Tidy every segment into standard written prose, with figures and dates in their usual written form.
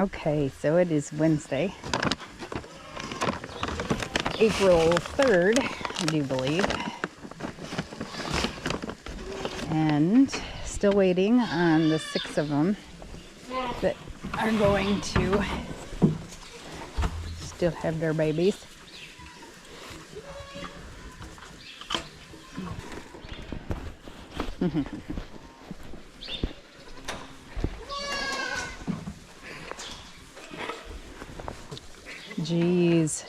Okay, so it is Wednesday, April 3rd, I do believe. And still waiting on the 6 of them that are going to still have their babies. Jeez.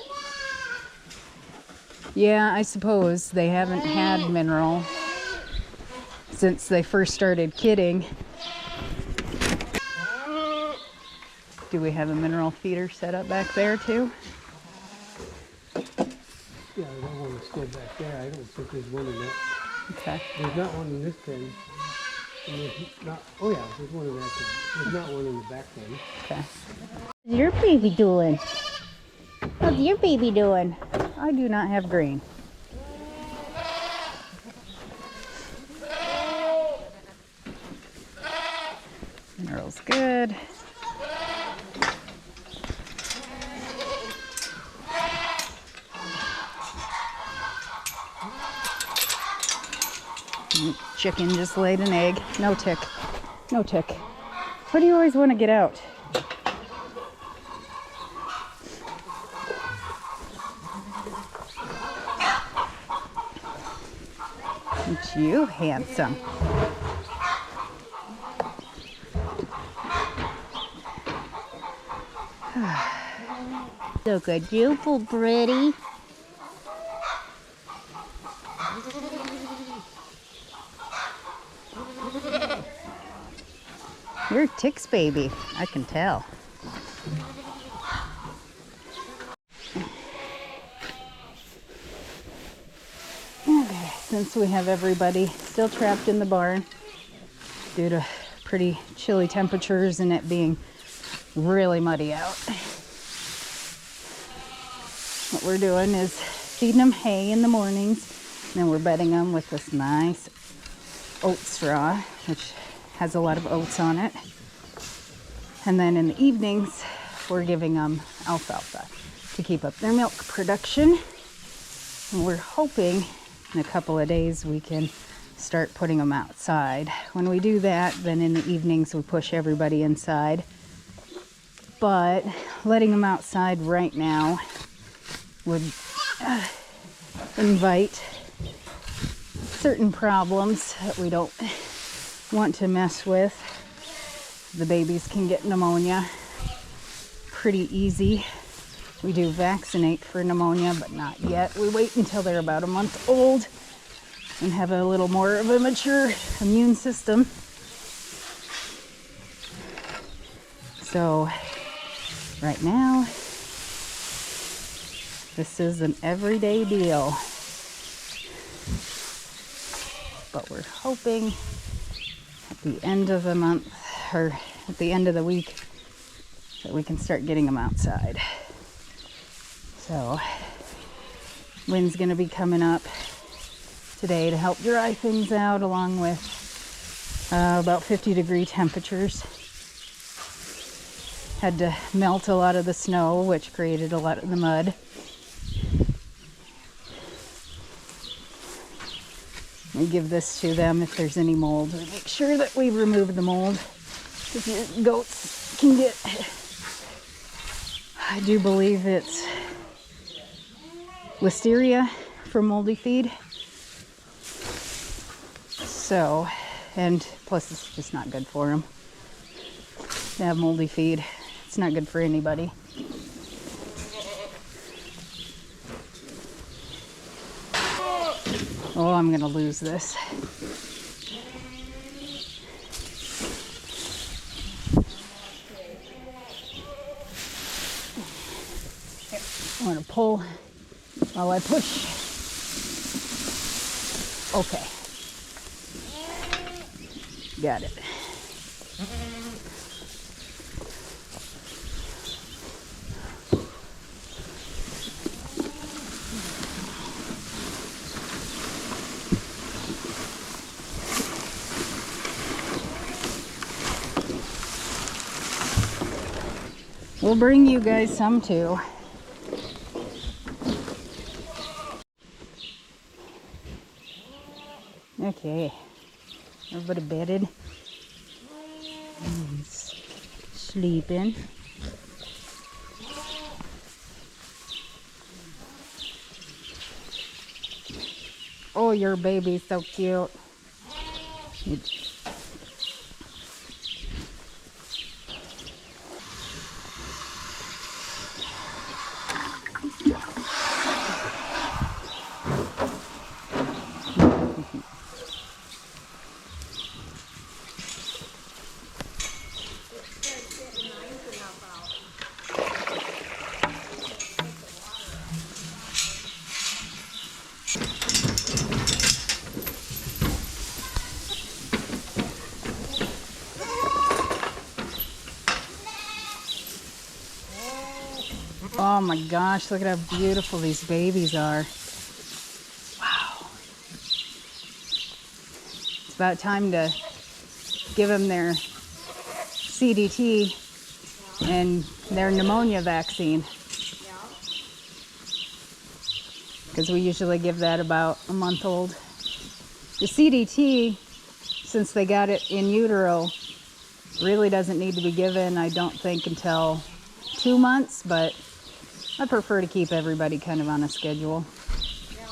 Yeah, I suppose they haven't had mineral since they first started kidding. Do we have a mineral feeder set up back there too? Yeah, that one is still back there. I don't think there's one in that. Okay. There's not one in this pen. And there's not, oh yeah, there's one in that pen. There's not one in the back pen. Okay. What's your baby doing? What's your baby doing? I do not have green. Mineral's good. Chicken just laid an egg. No tick. No tick. What do you always want to get out? Aren't you handsome? So good, beautiful, pretty. You're a ticks baby, I can tell. Okay, since we have everybody still trapped in the barn due to pretty chilly temperatures and it being really muddy out, what we're doing is feeding them hay in the mornings, and then we're bedding them with this nice oat straw, which has a lot of oats on it. And then in the evenings, we're giving them alfalfa to keep up their milk production. And we're hoping in a couple of days we can start putting them outside. When we do that, then in the evenings we push everybody inside. But letting them outside right now would invite certain problems that we don't want to mess with. The babies can get pneumonia pretty easy. We do vaccinate for pneumonia, but not yet. We wait until they're about a month old and have a little more of a mature immune system. So right now, this is an everyday deal. But we're hoping at the end of the month, or at the end of the week, that we can start getting them outside. So, wind's gonna be coming up today to help dry things out, along with about 50-degree temperatures. Had to melt a lot of the snow, which created a lot of the mud. We give this to them if there's any mold. We make sure that we remove the mold, because your goats can get, I do believe it's listeria from moldy feed. So, and plus it's just not good for them to have moldy feed. It's not good for anybody. Oh, I'm gonna lose this. I'm gonna pull while I push. Okay. Got it. We'll bring you guys some too. Okay, everybody bedded. Sleeping. Oh, your baby's so cute. Oh my gosh, look at how beautiful these babies are. Wow. It's about time to give them their CDT and their pneumonia vaccine. Because we usually give that about a month old. The CDT, since they got it in utero, really doesn't need to be given, I don't think, until 2 months, but I prefer to keep everybody kind of on a schedule. Yeah.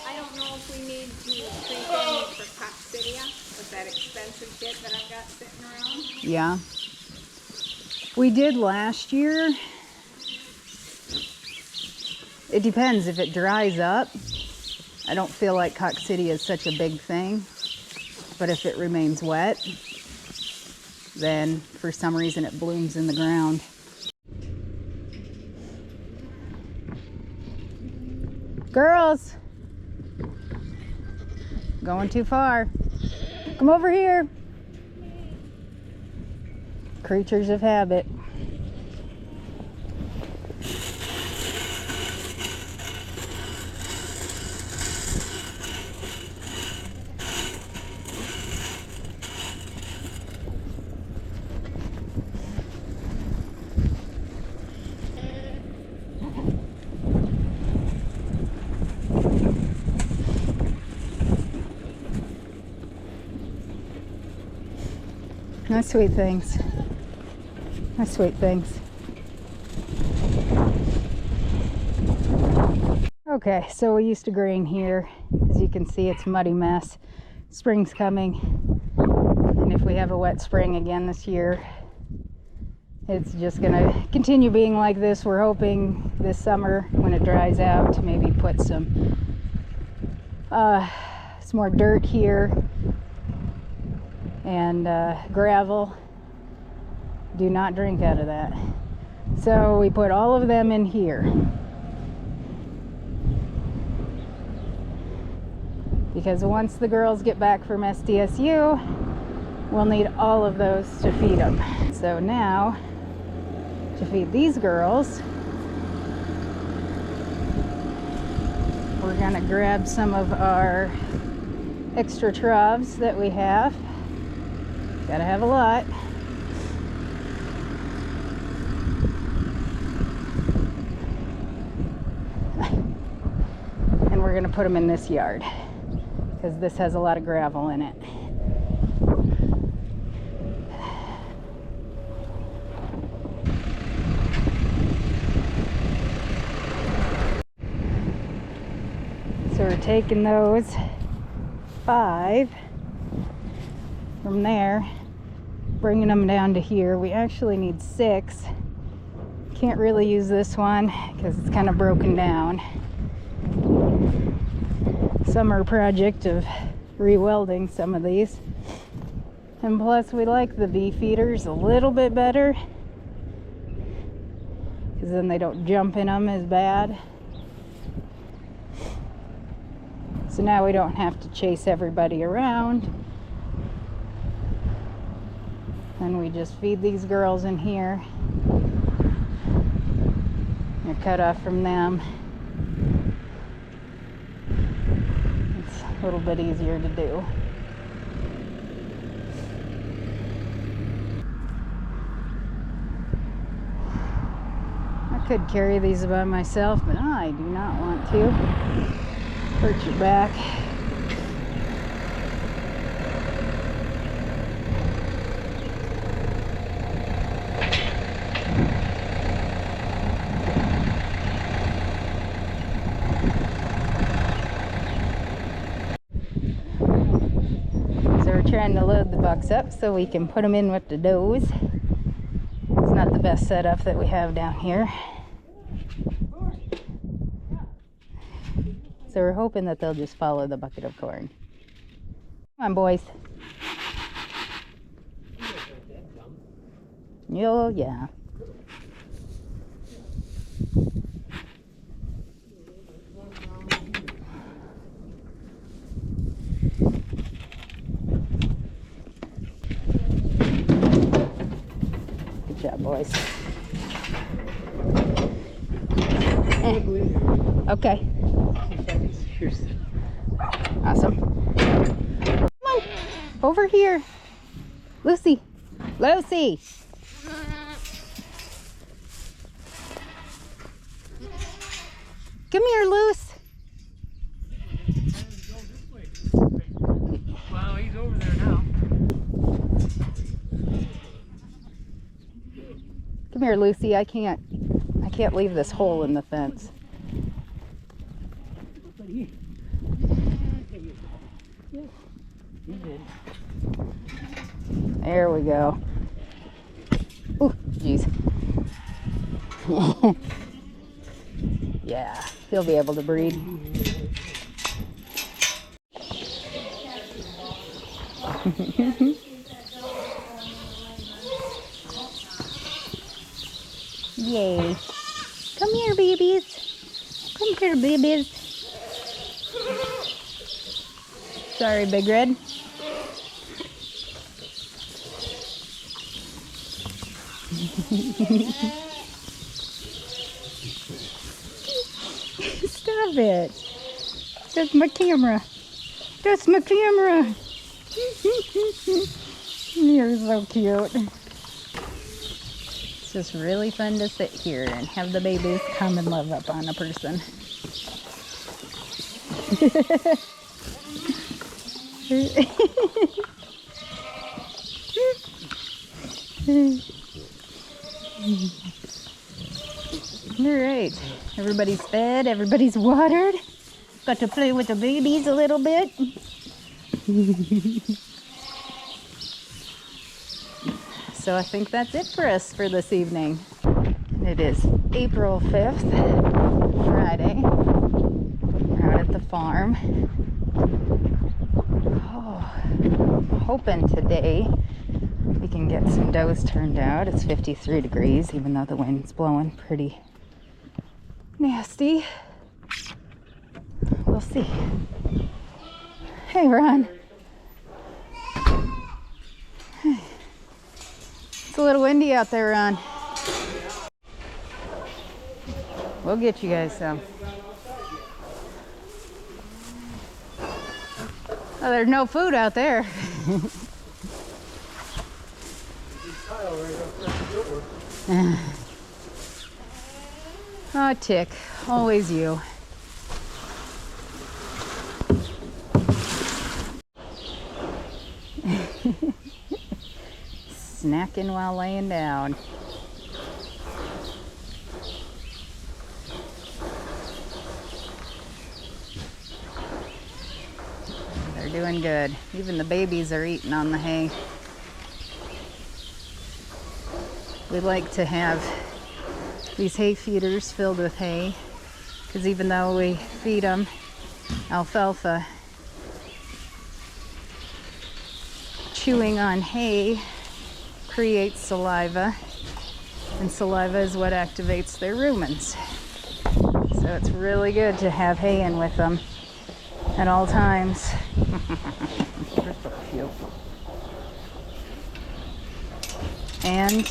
I don't know if we need to treat them for coccidia with that expensive kit that I've got sitting around. Yeah. We did last year. It depends. If it dries up, I don't feel like coccidia is such a big thing. But if it remains wet, then for some reason it blooms in the ground. Girls, going too far. Come over here. Creatures of habit. Nice sweet things. Nice sweet things. Okay, so we used to grain here. As you can see, it's a muddy mess. Spring's coming. And if we have a wet spring again this year, it's just gonna continue being like this. We're hoping this summer, when it dries out, to maybe put some more dirt here and gravel. Do not drink out of that. So we put all of them in here because once the girls get back from SDSU, we'll need all of those to feed them. So now, to feed these girls, we're gonna grab some of our extra troughs that we have. Gotta have a lot. And we're gonna put them in this yard because this has a lot of gravel in it. So we're taking those 5 from there, bringing them down to here. We actually need 6. Can't really use this one because it's kind of broken down. Summer project of re-welding some of these. And plus we like the V feeders a little bit better because then they don't jump in them as bad. So now we don't have to chase everybody around. And we just feed these girls in here. They're cut off from them. It's a little bit easier to do. could carry these by myself, but I do not want to. Hurt your back. So we're trying to load the bucks up so we can put them in with the does. It's not the best setup that we have down here. So we're hoping that they'll just follow the bucket of corn. Come on, boys. Oh, yeah. Good job, boys. Okay. Awesome. Come on. Over here. Lucy. Lucy. Come here, Luce. Wow, he's over there now. Come here, Lucy. I can't leave this hole in the fence. There we go. Ooh, jeez. Yeah, he'll be able to breed. Yay. Come here, babies. Come here, babies. Sorry, Big Red. Stop it. That's my camera. That's my camera. You're so cute. It's just really fun to sit here and have the babies come and love up on a person. All right, everybody's fed, everybody's watered. Got to play with the babies a little bit. So I think that's it for us for this evening. It is April 5th, Friday. We're out at the farm. Oh, I'm hoping today we can get some does turned out. It's 53 degrees, even though the wind's blowing pretty nasty. We'll see. Hey, Ron. It's a little windy out there, Ron. We'll get you guys some. Oh, there's no food out there. Oh, Tick, always you. Snacking while laying down. They're doing good. Even the babies are eating on the hay. We like to have these hay feeders filled with hay, because even though we feed them alfalfa, chewing on hay creates saliva, and saliva is what activates their rumens. So it's really good to have hay in with them at all times. They're so cute. And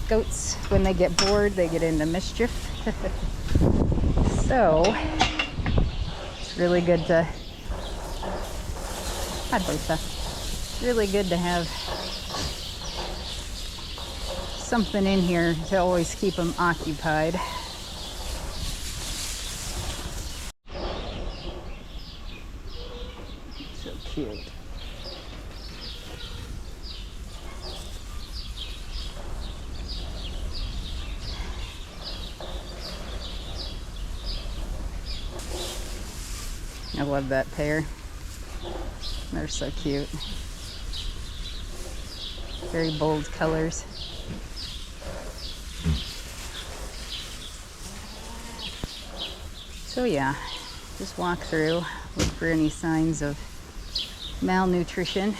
goats, when they get bored, they get into mischief. So it's really good to, hi Bertha, it's really good to have something in here to always keep them occupied. So cute. I love that pair. They're so cute. Very bold colors. So yeah, just walk through, look for any signs of malnutrition,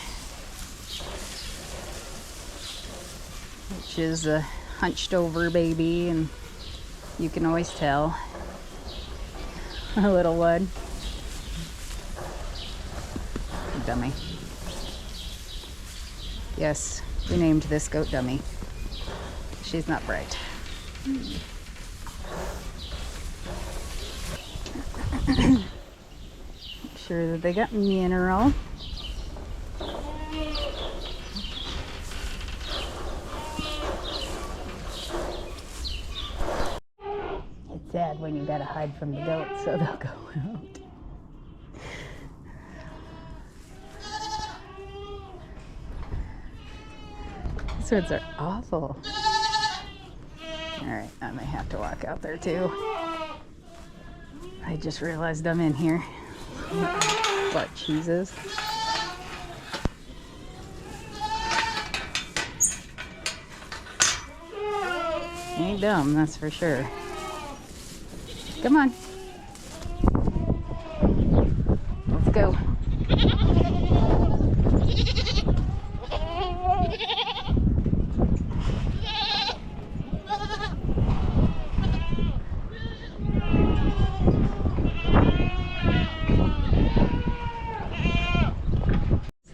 which is a hunched over baby, and you can always tell. A little one. Dummy. Yes, we named this goat Dummy. She's not bright. Make sure that they got mineral. It's sad when you gotta hide from the goats, so they'll go out. These ones are awful. Alright, I may have to walk out there too. I just realized I'm in here. What cheeses? Ain't dumb, that's for sure. Come on. Let's go.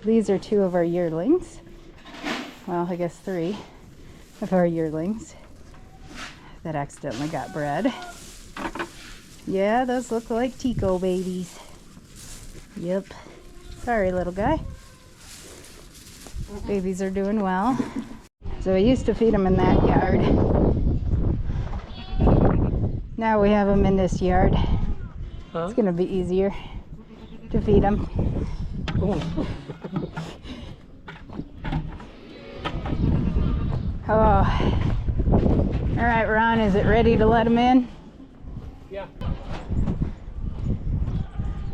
These are two of our yearlings. Well, I guess three of our yearlings that accidentally got bred. Yeah, those look like Tico babies. Yep. Sorry, little guy. Babies are doing well. So I used to feed them in that yard. Now we have them in this yard. Huh? It's gonna be easier to feed them. Oh. All right, Ron, is it ready to let them in? Yeah.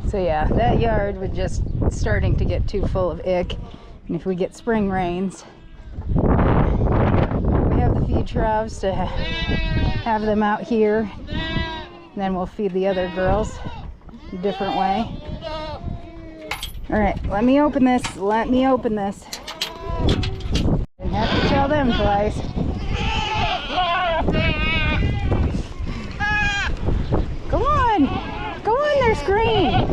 So yeah, that yard was just starting to get too full of ick. And if we get spring rains, we have the feed troughs to have them out here. And then we'll feed the other girls a different way. All right, let me open this. Let me open this. Didn't have to tell them twice. Come on. Go on, there's green.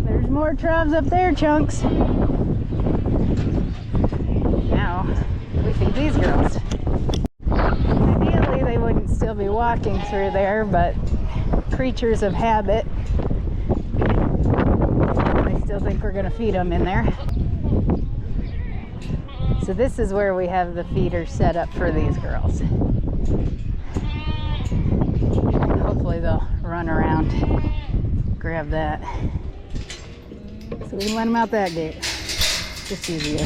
There's more troughs up there, chunks. Now, we feed these girls. Ideally, they wouldn't still be walking through there, but creatures of habit, I still think we're going to feed them in there. So this is where we have the feeder set up for these girls. Hopefully they'll run around, grab that. So we can let them out that gate. Just easier.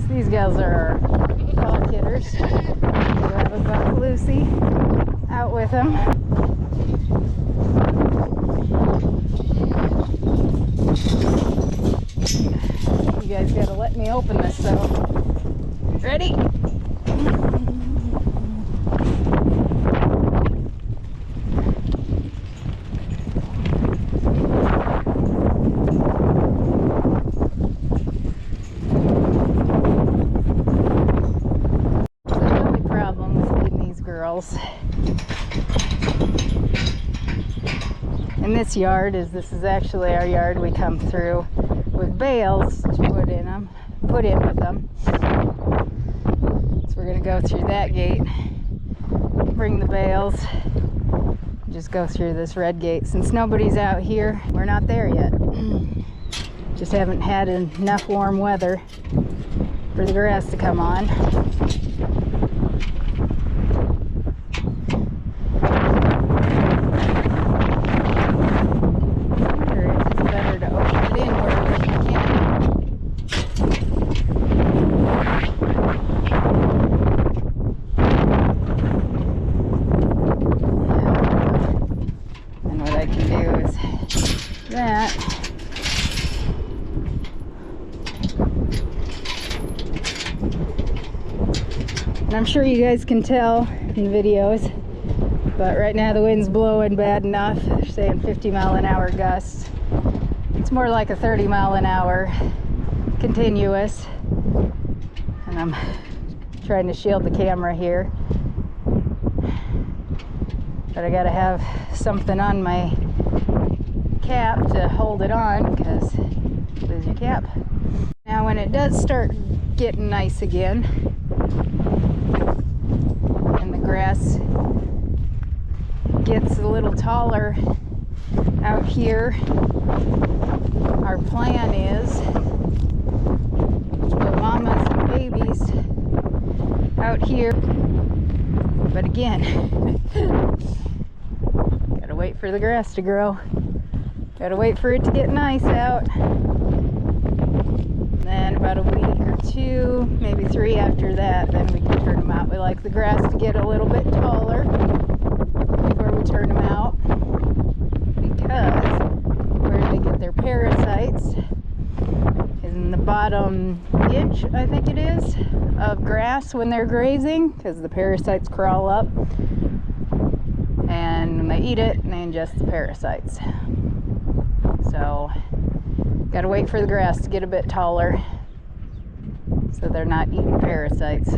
These gals are our fall kidders. We have a buck Lucy out with them. You guys gotta let me open this though. Ready? In this this yard is this is actually our yard. We come through with bales to put in with them. So we're gonna go through that gate, bring the bales, just go through this red gate. Since nobody's out here, we're not there yet. Just haven't had enough warm weather for the grass to come on. I'm sure you guys can tell in the videos, but right now the wind's blowing bad enough. They're saying 50-mile-an-hour gusts. It's more like a 30-mile-an-hour continuous, and I'm trying to shield the camera here, but I gotta have something on my cap to hold it on, because lose your cap. Now when it does start getting nice again and the grass gets a little taller out here, our plan is to put mamas and babies out here. But again, gotta wait for the grass to grow. Gotta wait for it to get nice out. Then about a week or two, maybe 3 after that, then we can turn them out. We like the grass to get a little bit taller before we turn them out, because where they get their parasites is in the bottom inch, I think it is, of grass when they're grazing, because the parasites crawl up and when they eat it, they ingest the parasites. So gotta wait for the grass to get a bit taller so they're not eating parasites.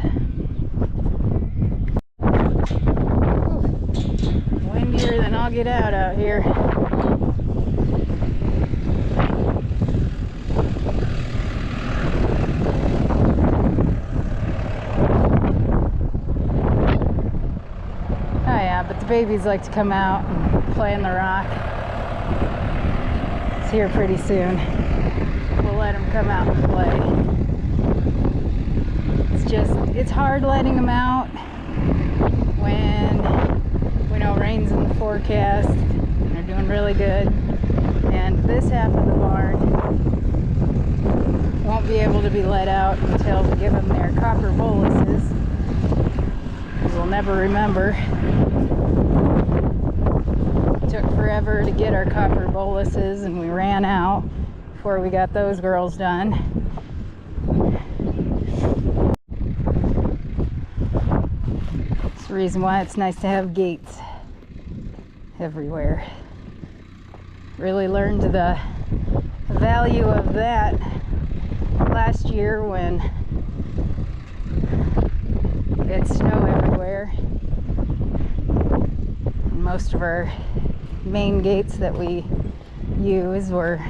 Windier than I'll get out here. Oh yeah, but the babies like to come out and play in the rock. It's here pretty soon. We'll let them come out and play. It's hard letting them out when we know rain's in the forecast and they're doing really good. And this half of the barn won't be able to be let out until we give them their copper boluses. We'll never remember. It took forever to get our copper boluses and we ran out before we got those girls done. That's the reason why it's nice to have gates everywhere. Really learned the value of that last year when we had snow everywhere. And most of our main gates that we use were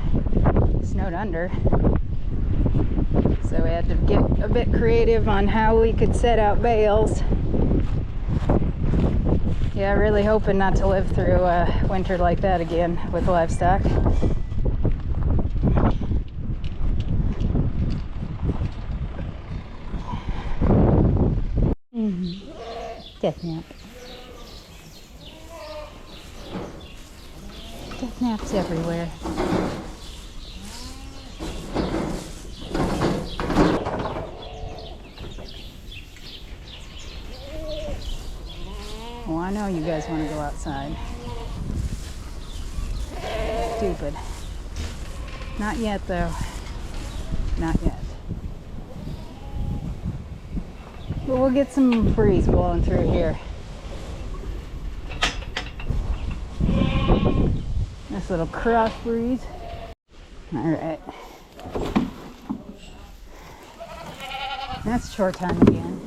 snowed under. So we had to get a bit creative on how we could set out bales. Yeah, really hoping not to live through a winter like that again with livestock. Death nap. Death naps everywhere. Oh, I know you guys want to go outside. Stupid. Not yet, though. Not yet. But we'll get some breeze blowing through here. Nice little cross breeze. All right. That's chore time again.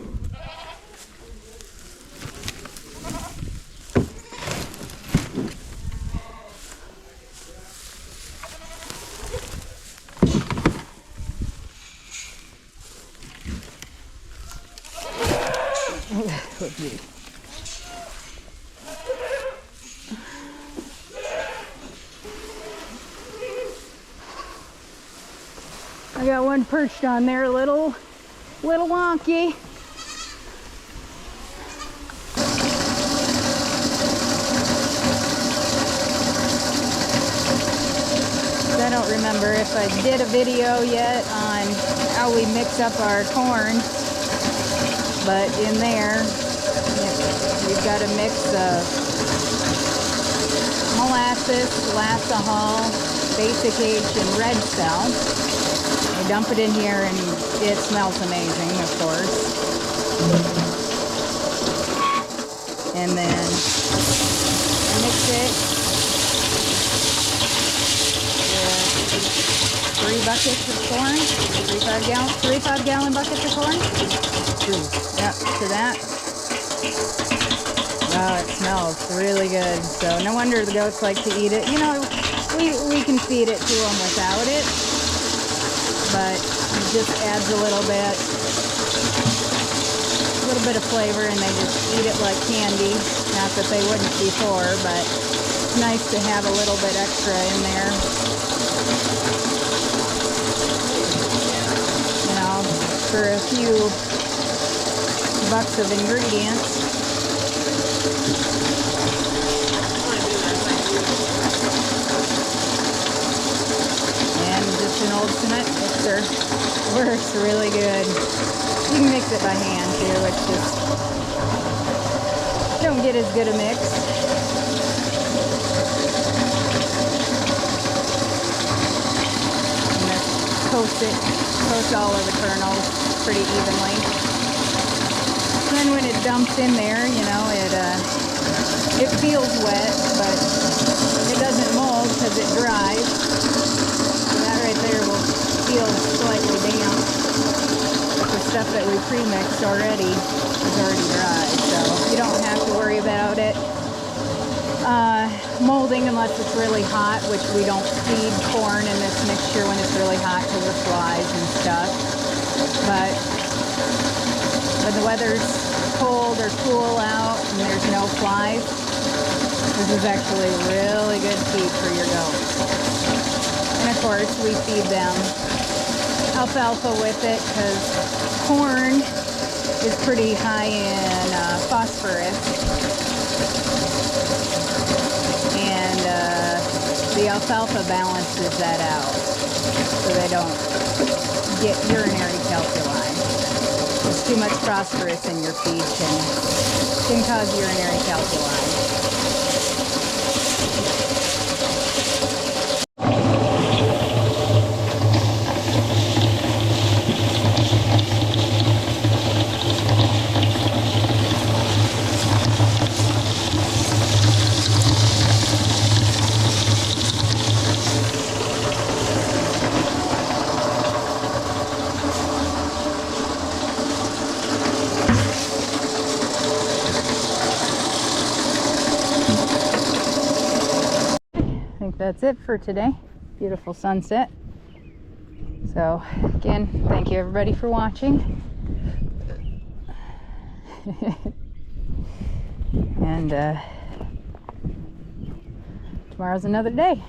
I got one perched on there, little wonky. I don't remember if I did a video yet on how we mix up our corn, but in there we've got a mix of molasses, lassahol, basic H, and red cell. We dump it in here and it smells amazing, of course. And then mix it. 3 buckets of corn, 3 5-gallon buckets of corn. Yep, to that. Oh, it smells really good. So no wonder the goats like to eat it. You know, we can feed it to them without it, but it just adds a little bit of flavor, and they just eat it like candy. Not that they wouldn't before, but it's nice to have a little bit extra in there. For a few bucks of ingredients. And just an old cement mixer works really good. You can mix it by hand too, it's just don't get as good a mix. Coat all of the kernels pretty evenly. And then when it dumps in there, you know, it feels wet, but it doesn't mold because it dries. So that right there will feel slightly damp. The stuff that we pre-mixed already is already dry, so you don't have to worry about it molding unless it's really hot, which we don't feed corn in this mixture when it's really hot because of flies and stuff. But when the weather's cold or cool out and there's no flies, this is actually really good feed for your goats. And of course we feed them alfalfa with it because corn is pretty high in phosphorus. The alfalfa balances that out so they don't get urinary calculi. There's too much phosphorus in your feed can cause urinary calculi. That's it for today. Beautiful sunset. So again, thank you everybody for watching. And tomorrow's another day.